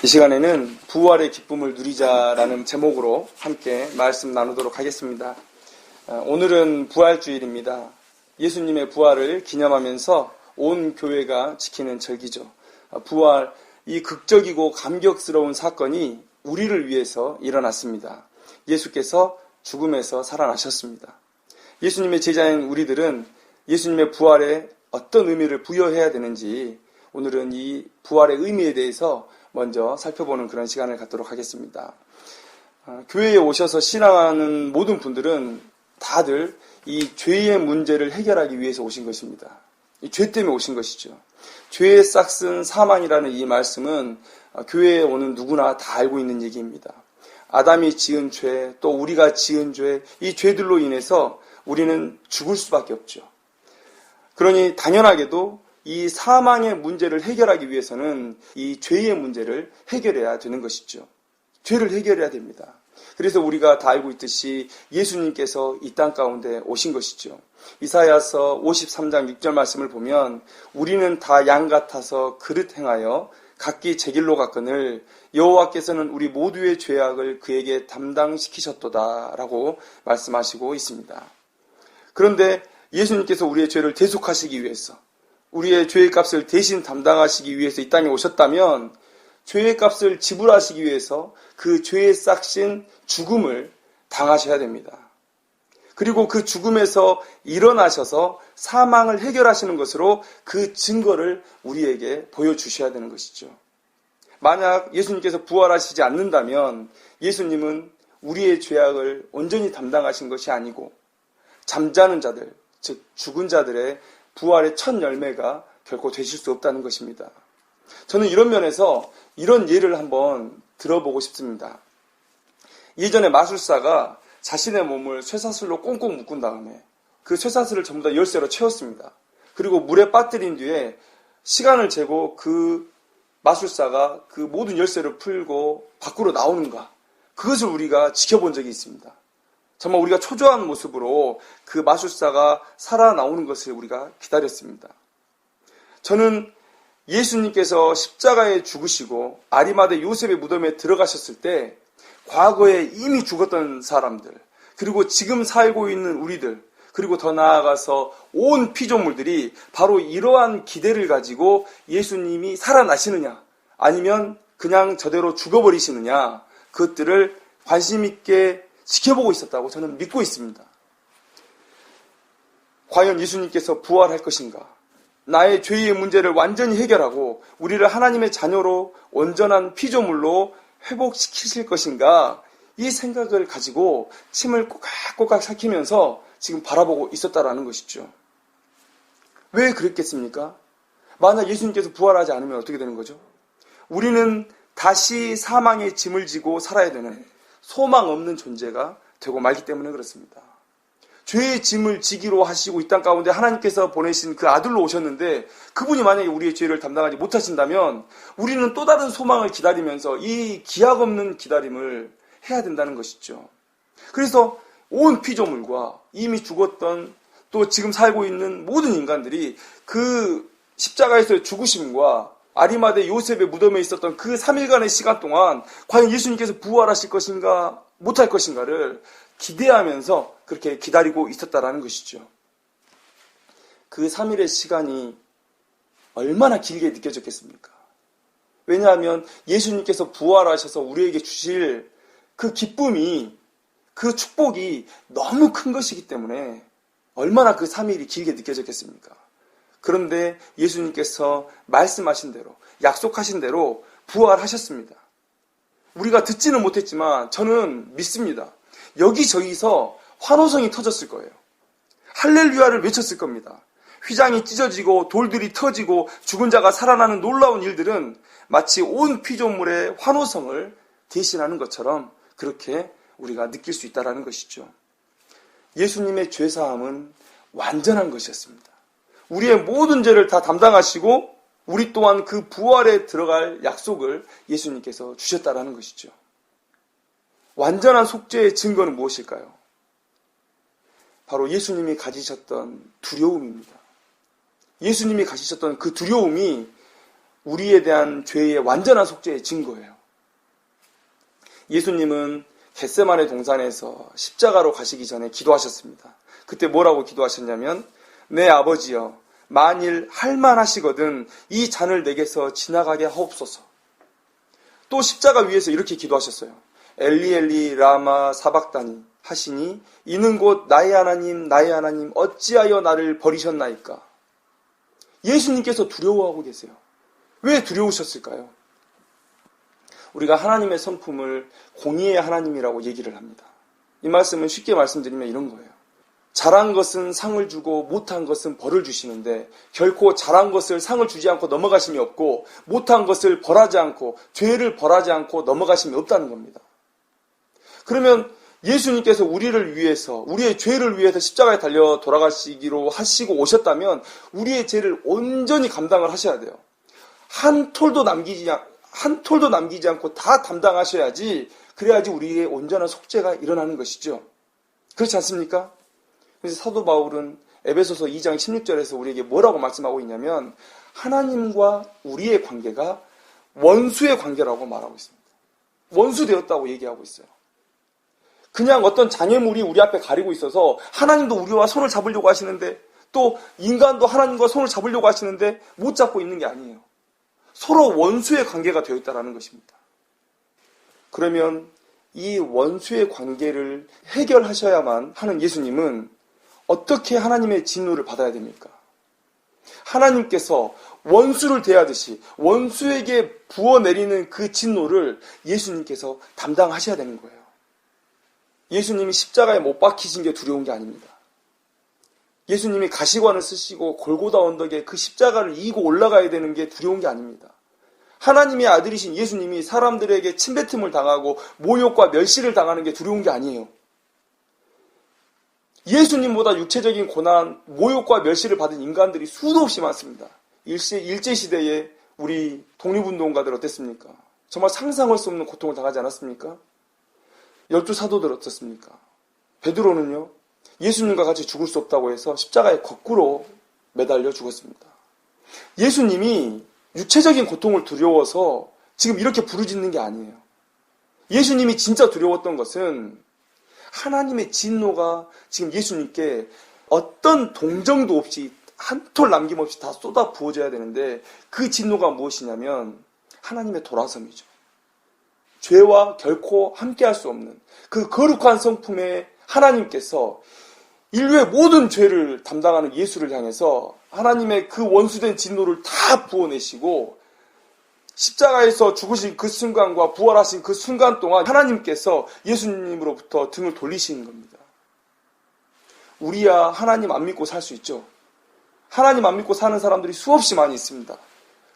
이 시간에는 부활의 기쁨을 누리자라는 제목으로 함께 말씀 나누도록 하겠습니다. 오늘은 부활주일입니다. 예수님의 부활을 기념하면서 온 교회가 지키는 절기죠. 부활, 이 극적이고 감격스러운 사건이 우리를 위해서 일어났습니다. 예수께서 죽음에서 살아나셨습니다. 예수님의 제자인 우리들은 예수님의 부활에 어떤 의미를 부여해야 되는지 오늘은 이 부활의 의미에 대해서 먼저 살펴보는 그런 시간을 갖도록 하겠습니다. 교회에 오셔서 신앙하는 모든 분들은 다들 이 죄의 문제를 해결하기 위해서 오신 것입니다. 이 죄 때문에 오신 것이죠. 죄의 싹슨 사망이라는 이 말씀은 교회에 오는 누구나 다 알고 있는 얘기입니다. 아담이 지은 죄, 또 우리가 지은 죄, 이 죄들로 인해서 우리는 죽을 수밖에 없죠. 그러니 당연하게도 이 사망의 문제를 해결하기 위해서는 이 죄의 문제를 해결해야 되는 것이죠. 죄를 해결해야 됩니다. 그래서 우리가 다 알고 있듯이 예수님께서 이 땅 가운데 오신 것이죠. 이사야서 53장 6절 말씀을 보면 우리는 다 양 같아서 그릇 행하여 각기 제 길로 갔거늘 여호와께서는 우리 모두의 죄악을 그에게 담당시키셨도다 라고 말씀하시고 있습니다. 그런데 예수님께서 우리의 죄를 대속하시기 위해서 우리의 죄의 값을 대신 담당하시기 위해서 이 땅에 오셨다면 죄의 값을 지불하시기 위해서 그 죄의 싹신 죽음을 당하셔야 됩니다. 그리고 그 죽음에서 일어나셔서 사망을 해결하시는 것으로 그 증거를 우리에게 보여주셔야 되는 것이죠. 만약 예수님께서 부활하시지 않는다면 예수님은 우리의 죄악을 온전히 담당하신 것이 아니고 잠자는 자들, 즉 죽은 자들의 부활의 첫 열매가 결코 되실 수 없다는 것입니다. 저는 이런 면에서 이런 예를 한번 들어보고 싶습니다. 예전에 마술사가 자신의 몸을 쇠사슬로 꽁꽁 묶은 다음에 그 쇠사슬을 전부 다 열쇠로 채웠습니다. 그리고 물에 빠뜨린 뒤에 시간을 재고 그 마술사가 그 모든 열쇠를 풀고 밖으로 나오는가, 그것을 우리가 지켜본 적이 있습니다. 정말 우리가 초조한 모습으로 그 마술사가 살아나오는 것을 우리가 기다렸습니다. 저는 예수님께서 십자가에 죽으시고 아리마대 요셉의 무덤에 들어가셨을 때 과거에 이미 죽었던 사람들, 그리고 지금 살고 있는 우리들, 그리고 더 나아가서 온 피조물들이 바로 이러한 기대를 가지고 예수님이 살아나시느냐 아니면 그냥 저대로 죽어버리시느냐, 그것들을 관심 있게 지켜보고 있었다고 저는 믿고 있습니다. 과연 예수님께서 부활할 것인가? 나의 죄의 문제를 완전히 해결하고 우리를 하나님의 자녀로 온전한 피조물로 회복시키실 것인가? 이 생각을 가지고 침을 꼬깍꼬깍 삭히면서 지금 바라보고 있었다라는 것이죠. 왜 그랬겠습니까? 만약 예수님께서 부활하지 않으면 어떻게 되는 거죠? 우리는 다시 사망의 짐을 지고 살아야 되는 소망 없는 존재가 되고 말기 때문에 그렇습니다. 죄의 짐을 지기로 하시고 이 땅 가운데 하나님께서 보내신 그 아들로 오셨는데 그분이 만약에 우리의 죄를 담당하지 못하신다면 우리는 또 다른 소망을 기다리면서 이 기약 없는 기다림을 해야 된다는 것이죠. 그래서 온 피조물과 이미 죽었던 또 지금 살고 있는 모든 인간들이 그 십자가에서의 죽으심과 아리마대 요셉의 무덤에 있었던 그 3일간의 시간 동안 과연 예수님께서 부활하실 것인가 못할 것인가를 기대하면서 그렇게 기다리고 있었다라는 것이죠. 그 3일의 시간이 얼마나 길게 느껴졌겠습니까? 왜냐하면 예수님께서 부활하셔서 우리에게 주실 그 기쁨이, 그 축복이 너무 큰 것이기 때문에 얼마나 그 3일이 길게 느껴졌겠습니까? 그런데 예수님께서 말씀하신 대로, 약속하신 대로 부활하셨습니다. 우리가 듣지는 못했지만 저는 믿습니다. 여기저기서 환호성이 터졌을 거예요. 할렐루야를 외쳤을 겁니다. 휘장이 찢어지고 돌들이 터지고 죽은 자가 살아나는 놀라운 일들은 마치 온 피조물의 환호성을 대신하는 것처럼 그렇게 우리가 느낄 수 있다는 것이죠. 예수님의 죄사함은 완전한 것이었습니다. 우리의 모든 죄를 다 담당하시고 우리 또한 그 부활에 들어갈 약속을 예수님께서 주셨다는 것이죠. 완전한 속죄의 증거는 무엇일까요? 바로 예수님이 가지셨던 두려움입니다. 예수님이 가지셨던 그 두려움이 우리에 대한 죄의 완전한 속죄의 증거예요. 예수님은 겟세마네 동산에서 십자가로 가시기 전에 기도하셨습니다. 그때 뭐라고 기도하셨냐면, 내 아버지여, 만일 할만하시거든 이 잔을 내게서 지나가게 하옵소서. 또 십자가 위에서 이렇게 기도하셨어요. 엘리 엘리 라마 사박다니 하시니 이는 곧 나의 하나님 어찌하여 나를 버리셨나이까. 예수님께서 두려워하고 계세요. 왜 두려우셨을까요? 우리가 하나님의 성품을 공의의 하나님이라고 얘기를 합니다. 이 말씀은 쉽게 말씀드리면 이런 거예요. 잘한 것은 상을 주고 못한 것은 벌을 주시는데 결코 잘한 것을 상을 주지 않고 넘어가심이 없고 못한 것을 벌하지 않고 죄를 벌하지 않고 넘어가심이 없다는 겁니다. 그러면 예수님께서 우리를 위해서, 우리의 죄를 위해서 십자가에 달려 돌아가시기로 하시고 오셨다면 우리의 죄를 온전히 감당을 하셔야 돼요. 한 톨도 남기지 않고 다 담당하셔야지, 그래야지 우리의 온전한 속죄가 일어나는 것이죠. 그렇지 않습니까? 그래서 사도 바울은 에베소서 2장 16절에서 우리에게 뭐라고 말씀하고 있냐면, 하나님과 우리의 관계가 원수의 관계라고 말하고 있습니다. 원수 되었다고 얘기하고 있어요. 그냥 어떤 장애물이 우리 앞에 가리고 있어서 하나님도 우리와 손을 잡으려고 하시는데, 또 인간도 하나님과 손을 잡으려고 하시는데 못 잡고 있는 게 아니에요. 서로 원수의 관계가 되어 있다는 것입니다. 그러면 이 원수의 관계를 해결하셔야만 하는 예수님은 어떻게 하나님의 진노를 받아야 됩니까? 하나님께서 원수를 대하듯이 원수에게 부어내리는 그 진노를 예수님께서 담당하셔야 되는 거예요. 예수님이 십자가에 못 박히신 게 두려운 게 아닙니다. 예수님이 가시관을 쓰시고 골고다 언덕에 그 십자가를 이고 올라가야 되는 게 두려운 게 아닙니다. 하나님의 아들이신 예수님이 사람들에게 침뱉음을 당하고 모욕과 멸시를 당하는 게 두려운 게 아니에요. 예수님보다 육체적인 고난, 모욕과 멸시를 받은 인간들이 수도 없이 많습니다. 일제시대에 우리 독립운동가들 어땠습니까? 정말 상상할 수 없는 고통을 당하지 않았습니까? 12사도들 어떻습니까? 베드로는요, 예수님과 같이 죽을 수 없다고 해서 십자가에 거꾸로 매달려 죽었습니다. 예수님이 육체적인 고통을 두려워서 지금 이렇게 부르짖는 게 아니에요. 예수님이 진짜 두려웠던 것은 하나님의 진노가 지금 예수님께 어떤 동정도 없이 한 톨 남김없이 다 쏟아 부어져야 되는데, 그 진노가 무엇이냐면 하나님의 돌아섬이죠. 죄와 결코 함께할 수 없는 그 거룩한 성품의 하나님께서 인류의 모든 죄를 담당하는 예수를 향해서 하나님의 그 원수된 진노를 다 부어내시고, 십자가에서 죽으신 그 순간과 부활하신 그 순간 동안 하나님께서 예수님으로부터 등을 돌리시는 겁니다. 우리야 하나님 안 믿고 살 수 있죠. 하나님 안 믿고 사는 사람들이 수없이 많이 있습니다.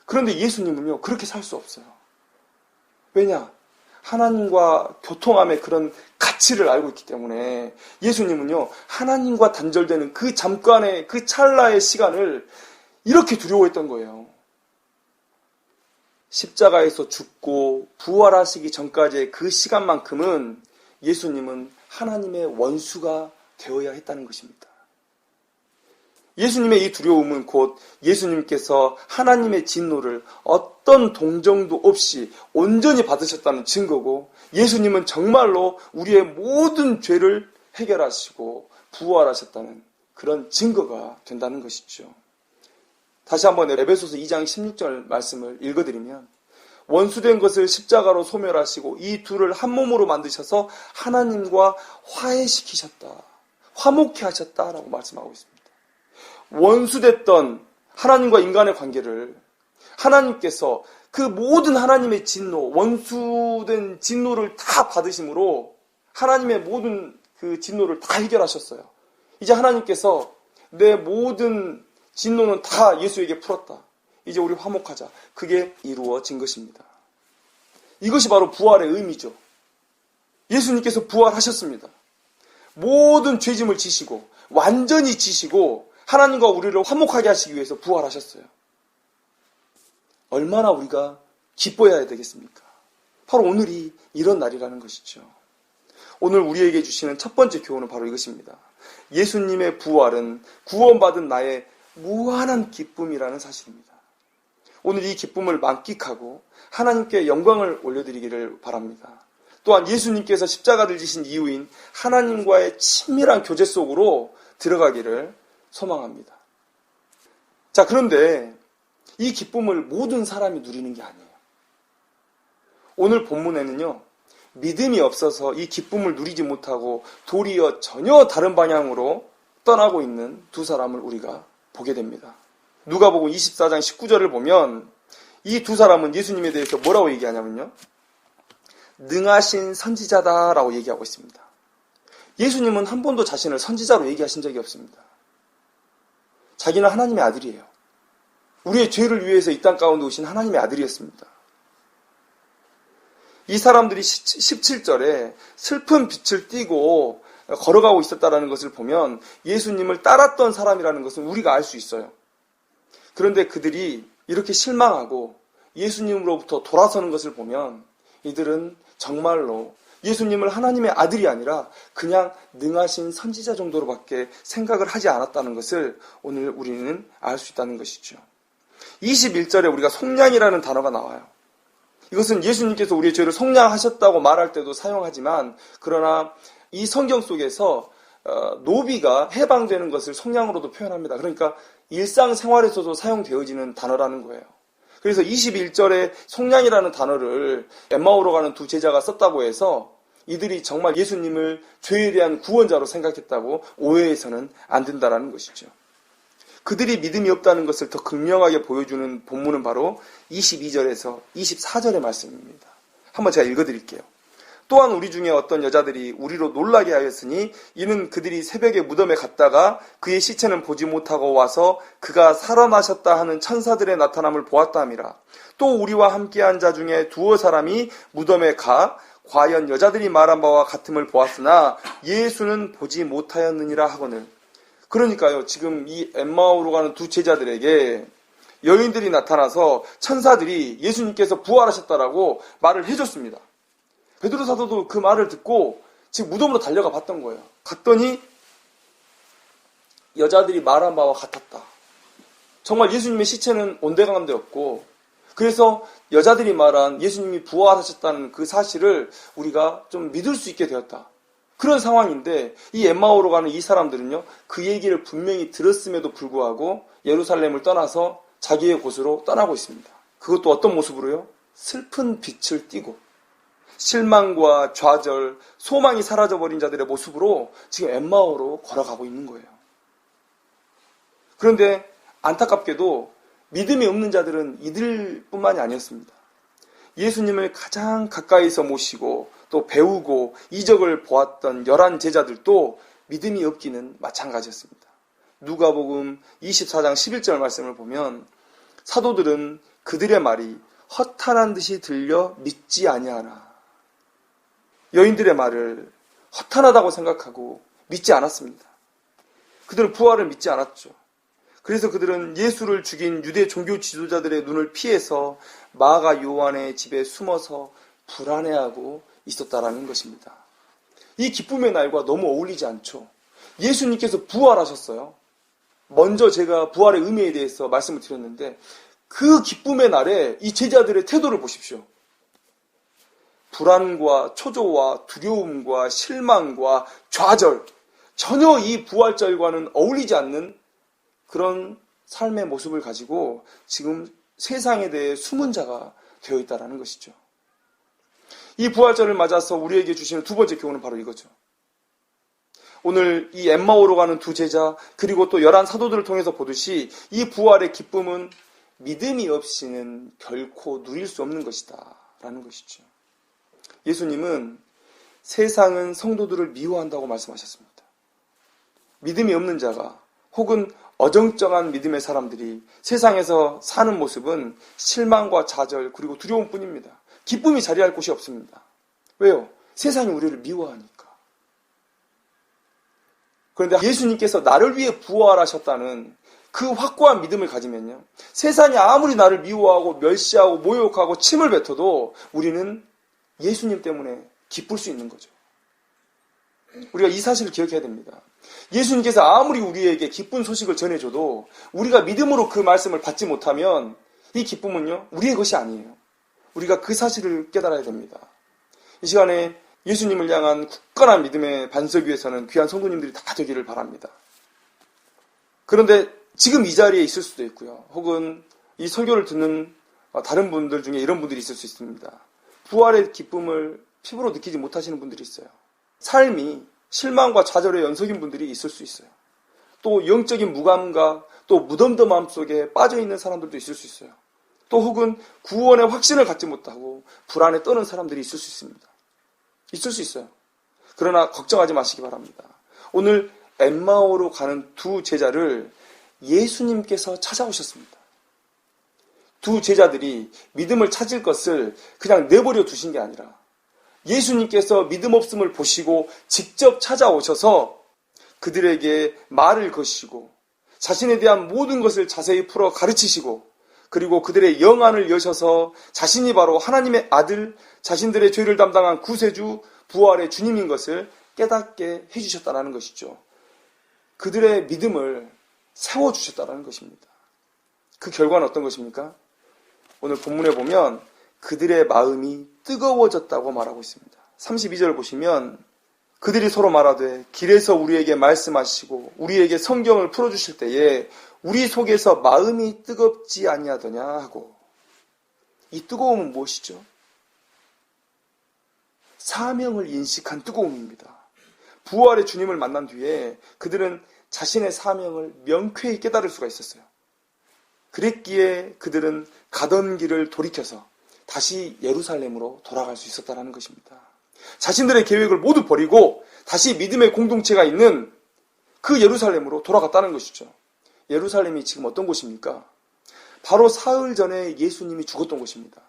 그런데 예수님은요, 그렇게 살 수 없어요. 왜냐? 하나님과 교통함의 그런 가치를 알고 있기 때문에 예수님은요, 하나님과 단절되는 그 잠깐의 그 찰나의 시간을 이렇게 두려워했던 거예요. 십자가에서 죽고 부활하시기 전까지의 그 시간만큼은 예수님은 하나님의 원수가 되어야 했다는 것입니다. 예수님의 이 두려움은 곧 예수님께서 하나님의 진노를 어떤 동정도 없이 온전히 받으셨다는 증거고, 예수님은 정말로 우리의 모든 죄를 해결하시고 부활하셨다는 그런 증거가 된다는 것이죠. 다시 한번 에베소서 2장 16절 말씀을 읽어드리면, 원수된 것을 십자가로 소멸하시고 이 둘을 한 몸으로 만드셔서 하나님과 화해시키셨다, 화목케 하셨다라고 말씀하고 있습니다. 원수됐던 하나님과 인간의 관계를 하나님께서 그 모든 하나님의 진노, 원수된 진노를 다 받으심으로 하나님의 모든 그 진노를 다 해결하셨어요. 이제 하나님께서 내 모든 진노는 다 예수에게 풀었다. 이제 우리 화목하자. 그게 이루어진 것입니다. 이것이 바로 부활의 의미죠. 예수님께서 부활하셨습니다. 모든 죄짐을 지시고 완전히 지시고 하나님과 우리를 화목하게 하시기 위해서 부활하셨어요. 얼마나 우리가 기뻐해야 되겠습니까? 바로 오늘이 이런 날이라는 것이죠. 오늘 우리에게 주시는 첫 번째 교훈은 바로 이것입니다. 예수님의 부활은 구원받은 나의 무한한 기쁨이라는 사실입니다. 오늘 이 기쁨을 만끽하고 하나님께 영광을 올려드리기를 바랍니다. 또한 예수님께서 십자가를 지신 이유인 하나님과의 친밀한 교제 속으로 들어가기를 소망합니다. 자, 그런데 이 기쁨을 모든 사람이 누리는 게 아니에요. 오늘 본문에는요, 믿음이 없어서 이 기쁨을 누리지 못하고 도리어 전혀 다른 방향으로 떠나고 있는 두 사람을 우리가 보게 됩니다. 누가복음 24장 19절을 보면 이 두 사람은 예수님에 대해서 뭐라고 얘기하냐면요, 능하신 선지자다라고 얘기하고 있습니다. 예수님은 한 번도 자신을 선지자로 얘기하신 적이 없습니다. 자기는 하나님의 아들이에요. 우리의 죄를 위해서 이 땅 가운데 오신 하나님의 아들이었습니다. 이 사람들이 17절에 슬픈 빛을 띠고 걸어가고 있었다는 것을 보면 예수님을 따랐던 사람이라는 것은 우리가 알 수 있어요. 그런데 그들이 이렇게 실망하고 예수님으로부터 돌아서는 것을 보면 이들은 정말로 예수님을 하나님의 아들이 아니라 그냥 능하신 선지자 정도로밖에 생각을 하지 않았다는 것을 오늘 우리는 알 수 있다는 것이죠. 21절에 우리가 속량이라는 단어가 나와요. 이것은 예수님께서 우리의 죄를 속량하셨다고 말할 때도 사용하지만, 그러나 이 성경 속에서 노비가 해방되는 것을 속량으로도 표현합니다. 그러니까 일상생활에서도 사용되어지는 단어라는 거예요. 그래서 21절에 속량이라는 단어를 엠마오로 가는 두 제자가 썼다고 해서 이들이 정말 예수님을 죄에 대한 구원자로 생각했다고 오해해서는 안 된다라는 것이죠. 그들이 믿음이 없다는 것을 더 극명하게 보여주는 본문은 바로 22절에서 24절의 말씀입니다. 한번 제가 읽어드릴게요. 또한 우리 중에 어떤 여자들이 우리로 놀라게 하였으니 이는 그들이 새벽에 무덤에 갔다가 그의 시체는 보지 못하고 와서 그가 살아나셨다 하는 천사들의 나타남을 보았다 함이라. 또 우리와 함께한 자 중에 두어 사람이 무덤에 가 과연 여자들이 말한 바와 같음을 보았으나 예수는 보지 못하였느니라 하거늘. 그러니까요, 지금 이 엠마오로 가는 두 제자들에게 여인들이 나타나서 천사들이 예수님께서 부활하셨다라고 말을 해줬습니다. 베드로 사도도 그 말을 듣고 지금 무덤으로 달려가 봤던 거예요. 갔더니 여자들이 말한 바와 같았다. 정말 예수님의 시체는 온데간데 없고, 그래서 여자들이 말한 예수님이 부활하셨다는 그 사실을 우리가 좀 믿을 수 있게 되었다. 그런 상황인데 이 엠마오로 가는 이 사람들은요, 그 얘기를 분명히 들었음에도 불구하고 예루살렘을 떠나서 자기의 곳으로 떠나고 있습니다. 그것도 어떤 모습으로요? 슬픈 빛을 띠고 실망과 좌절, 소망이 사라져버린 자들의 모습으로 지금 엠마오로 걸어가고 있는 거예요. 그런데 안타깝게도 믿음이 없는 자들은 이들뿐만이 아니었습니다. 예수님을 가장 가까이서 모시고 또 배우고 이적을 보았던 11 제자들도 믿음이 없기는 마찬가지였습니다. 누가복음 24장 11절 말씀을 보면 사도들은 그들의 말이 허탄한 듯이 들려 믿지 아니하나. 여인들의 말을 허탄하다고 생각하고 믿지 않았습니다. 그들은 부활을 믿지 않았죠. 그래서 그들은 예수를 죽인 유대 종교 지도자들의 눈을 피해서 마가 요한의 집에 숨어서 불안해하고 있었다라는 것입니다. 이 기쁨의 날과 너무 어울리지 않죠. 예수님께서 부활하셨어요. 먼저 제가 부활의 의미에 대해서 말씀을 드렸는데 그 기쁨의 날에 이 제자들의 태도를 보십시오. 불안과 초조와 두려움과 실망과 좌절, 전혀 이 부활절과는 어울리지 않는 그런 삶의 모습을 가지고 지금 세상에 대해 숨은 자가 되어 있다는 것이죠. 이 부활절을 맞아서 우리에게 주시는 두 번째 교훈은 바로 이거죠. 오늘 이 엠마오로 가는 두 제자 그리고 또 11 사도들을 통해서 보듯이 이 부활의 기쁨은 믿음이 없이는 결코 누릴 수 없는 것이다 라는 것이죠. 예수님은 세상은 성도들을 미워한다고 말씀하셨습니다. 믿음이 없는 자가 혹은 어정쩡한 믿음의 사람들이 세상에서 사는 모습은 실망과 좌절 그리고 두려움뿐입니다. 기쁨이 자리할 곳이 없습니다. 왜요? 세상이 우리를 미워하니까. 그런데 예수님께서 나를 위해 부활하셨다는 그 확고한 믿음을 가지면요, 세상이 아무리 나를 미워하고 멸시하고 모욕하고 침을 뱉어도 우리는 예수님 때문에 기쁠 수 있는 거죠. 우리가 이 사실을 기억해야 됩니다. 예수님께서 아무리 우리에게 기쁜 소식을 전해줘도 우리가 믿음으로 그 말씀을 받지 못하면 이 기쁨은요, 우리의 것이 아니에요. 우리가 그 사실을 깨달아야 됩니다. 이 시간에 예수님을 향한 굳건한 믿음의 반석 위에서는 귀한 성도님들이 다 되기를 바랍니다. 그런데 지금 이 자리에 있을 수도 있고요. 혹은 이 설교를 듣는 다른 분들 중에 이런 분들이 있을 수 있습니다. 부활의 기쁨을 피부로 느끼지 못하시는 분들이 있어요. 삶이 실망과 좌절의 연속인 분들이 있을 수 있어요. 또 영적인 무감각, 또 무덤덤함 속에 빠져있는 사람들도 있을 수 있어요. 또 혹은 구원의 확신을 갖지 못하고 불안에 떠는 사람들이 있을 수 있습니다. 있을 수 있어요. 그러나 걱정하지 마시기 바랍니다. 오늘 엠마오로 가는 두 제자를 예수님께서 찾아오셨습니다. 두 제자들이 믿음을 찾을 것을 그냥 내버려 두신 게 아니라 예수님께서 믿음 없음을 보시고 직접 찾아오셔서 그들에게 말을 거시고 자신에 대한 모든 것을 자세히 풀어 가르치시고 그리고 그들의 영안을 여셔서 자신이 바로 하나님의 아들, 자신들의 죄를 담당한 구세주, 부활의 주님인 것을 깨닫게 해주셨다는 것이죠. 그들의 믿음을 세워주셨다는 것입니다. 그 결과는 어떤 것입니까? 오늘 본문에 보면 그들의 마음이 뜨거워졌다고 말하고 있습니다. 32절 보시면 그들이 서로 말하되 길에서 우리에게 말씀하시고 우리에게 성경을 풀어주실 때에 우리 속에서 마음이 뜨겁지 아니하더냐 하고, 이 뜨거움은 무엇이죠? 사명을 인식한 뜨거움입니다. 부활의 주님을 만난 뒤에 그들은 자신의 사명을 명쾌히 깨달을 수가 있었어요. 그랬기에 그들은 가던 길을 돌이켜서 다시 예루살렘으로 돌아갈 수 있었다는 것입니다. 자신들의 계획을 모두 버리고 다시 믿음의 공동체가 있는 그 예루살렘으로 돌아갔다는 것이죠. 예루살렘이 지금 어떤 곳입니까? 바로 사흘 전에 예수님이 죽었던 곳입니다.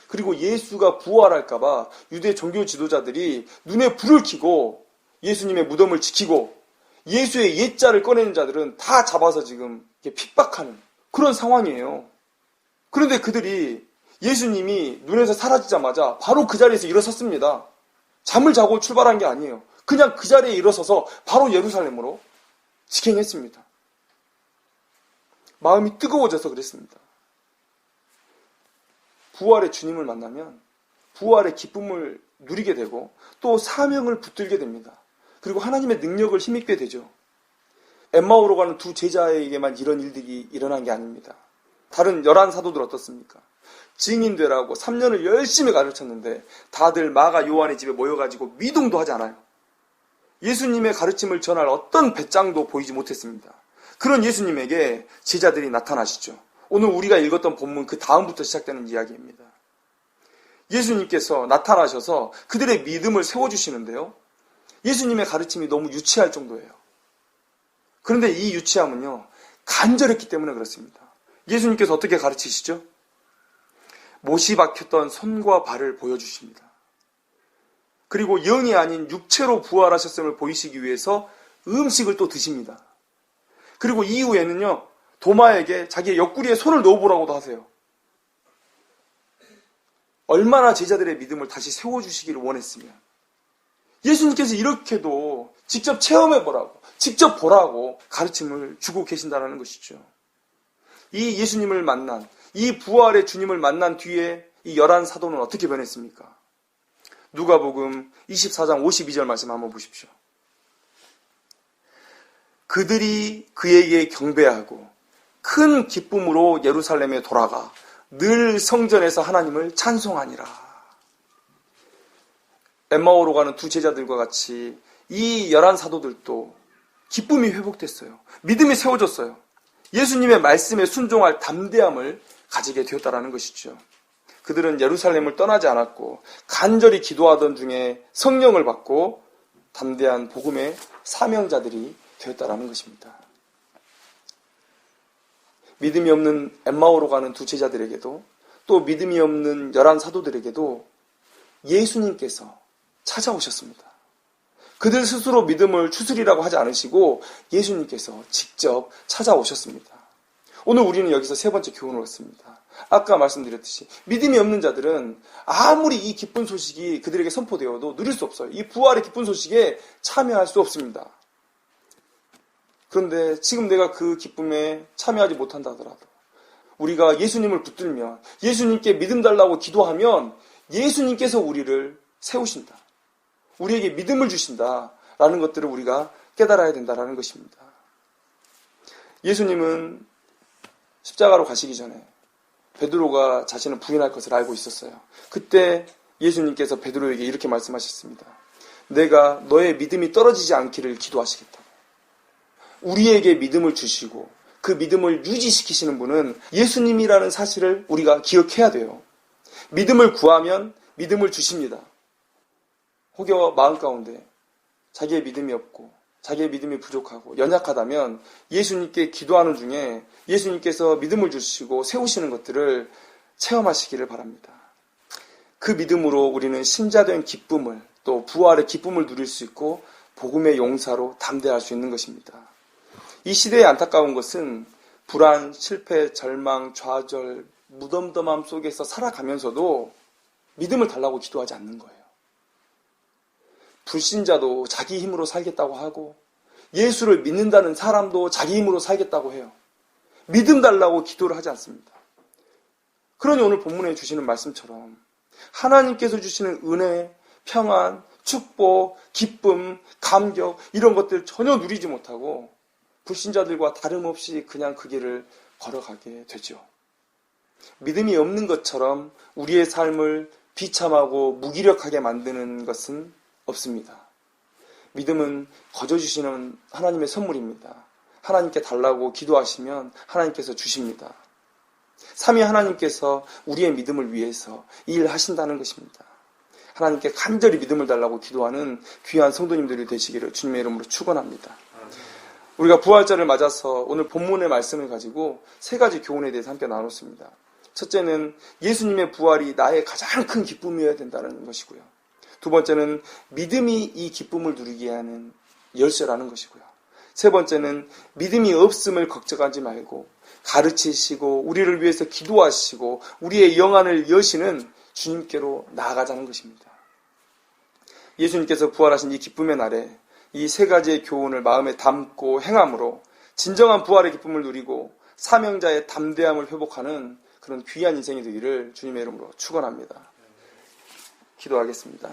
그리고 예수가 부활할까봐 유대 종교 지도자들이 눈에 불을 켜고 예수님의 무덤을 지키고 예수의 옛자를 꺼내는 자들은 다 잡아서 지금 핍박하는 그런 상황이에요. 그런데 그들이 예수님이 눈에서 사라지자마자 바로 그 자리에서 일어섰습니다. 잠을 자고 출발한 게 아니에요. 그냥 그 자리에 일어서서 바로 예루살렘으로 직행했습니다. 마음이 뜨거워져서 그랬습니다. 부활의 주님을 만나면 부활의 기쁨을 누리게 되고 또 사명을 붙들게 됩니다. 그리고 하나님의 능력을 힘입게 되죠. 엠마오로 가는 두 제자에게만 이런 일들이 일어난 게 아닙니다. 다른 11사도들 어떻습니까? 증인되라고 3년을 열심히 가르쳤는데 다들 마가 요한의 집에 모여가지고 미동도 하지 않아요. 예수님의 가르침을 전할 어떤 배짱도 보이지 못했습니다. 그런 예수님에게 제자들이 나타나시죠. 오늘 우리가 읽었던 본문 그 다음부터 시작되는 이야기입니다. 예수님께서 나타나셔서 그들의 믿음을 세워주시는데요. 예수님의 가르침이 너무 유치할 정도예요. 그런데 이 유치함은요, 간절했기 때문에 그렇습니다. 예수님께서 어떻게 가르치시죠? 못이 박혔던 손과 발을 보여주십니다. 그리고 영이 아닌 육체로 부활하셨음을 보이시기 위해서 음식을 또 드십니다. 그리고 이후에는요, 도마에게 자기의 옆구리에 손을 넣어보라고도 하세요. 얼마나 제자들의 믿음을 다시 세워주시기를 원했으면 예수님께서 이렇게도 직접 체험해보라고, 직접 보라고 가르침을 주고 계신다는 것이죠. 이 예수님을 만난, 이 부활의 주님을 만난 뒤에 이 11사도는 어떻게 변했습니까? 누가복음 24장 52절 말씀 한번 보십시오. 그들이 그에게 경배하고 큰 기쁨으로 예루살렘에 돌아가 늘 성전에서 하나님을 찬송하니라. 엠마오로 가는 두 제자들과 같이 이 11사도들도 기쁨이 회복됐어요. 믿음이 세워졌어요. 예수님의 말씀에 순종할 담대함을 가지게 되었다는 것이죠. 그들은 예루살렘을 떠나지 않았고 간절히 기도하던 중에 성령을 받고 담대한 복음의 사명자들이 되었다는 것입니다. 믿음이 없는 엠마오로 가는 두 제자들에게도 또 믿음이 없는 11사도들에게도 예수님께서 찾아오셨습니다. 그들 스스로 믿음을 추스리라고 하지 않으시고 예수님께서 직접 찾아오셨습니다. 오늘 우리는 여기서 세 번째 교훈을 얻습니다. 아까 말씀드렸듯이 믿음이 없는 자들은 아무리 이 기쁜 소식이 그들에게 선포되어도 누릴 수 없어요. 이 부활의 기쁜 소식에 참여할 수 없습니다. 그런데 지금 내가 그 기쁨에 참여하지 못한다 하더라도 우리가 예수님을 붙들면, 예수님께 믿음 달라고 기도하면 예수님께서 우리를 세우신다. 우리에게 믿음을 주신다라는 것들을 우리가 깨달아야 된다라는 것입니다. 예수님은 십자가로 가시기 전에 베드로가 자신을 부인할 것을 알고 있었어요. 그때 예수님께서 베드로에게 이렇게 말씀하셨습니다. 내가 너의 믿음이 떨어지지 않기를 기도하시겠다. 우리에게 믿음을 주시고 그 믿음을 유지시키시는 분은 예수님이라는 사실을 우리가 기억해야 돼요. 믿음을 구하면 믿음을 주십니다. 혹여 마음 가운데 자기의 믿음이 없고 자기의 믿음이 부족하고 연약하다면 예수님께 기도하는 중에 예수님께서 믿음을 주시고 세우시는 것들을 체험하시기를 바랍니다. 그 믿음으로 우리는 신자된 기쁨을 또 부활의 기쁨을 누릴 수 있고 복음의 용사로 담대할 수 있는 것입니다. 이 시대의 안타까운 것은 불안, 실패, 절망, 좌절, 무덤덤함 속에서 살아가면서도 믿음을 달라고 기도하지 않는 거예요. 불신자도 자기 힘으로 살겠다고 하고 예수를 믿는다는 사람도 자기 힘으로 살겠다고 해요. 믿음 달라고 기도를 하지 않습니다. 그러니 오늘 본문에 주시는 말씀처럼 하나님께서 주시는 은혜, 평안, 축복, 기쁨, 감격 이런 것들 전혀 누리지 못하고 불신자들과 다름없이 그냥 그 길을 걸어가게 되죠. 믿음이 없는 것처럼 우리의 삶을 비참하고 무기력하게 만드는 것은 없습니다. 믿음은 거저 주시는 하나님의 선물입니다. 하나님께 달라고 기도하시면 하나님께서 주십니다. 삼위 하나님께서 우리의 믿음을 위해서 일하신다는 것입니다. 하나님께 간절히 믿음을 달라고 기도하는 귀한 성도님들이 되시기를 주님의 이름으로 축원합니다. 우리가 부활절을 맞아서 오늘 본문의 말씀을 가지고 세 가지 교훈에 대해서 함께 나눴습니다. 첫째는 예수님의 부활이 나의 가장 큰 기쁨이어야 된다는 것이고요. 두 번째는 믿음이 이 기쁨을 누리게 하는 열쇠라는 것이고요. 세 번째는 믿음이 없음을 걱정하지 말고 가르치시고 우리를 위해서 기도하시고 우리의 영안을 여시는 주님께로 나아가자는 것입니다. 예수님께서 부활하신 이 기쁨의 날에 이 세 가지의 교훈을 마음에 담고 행함으로 진정한 부활의 기쁨을 누리고 사명자의 담대함을 회복하는 그런 귀한 인생이 되기를 주님의 이름으로 축원합니다. 기도하겠습니다.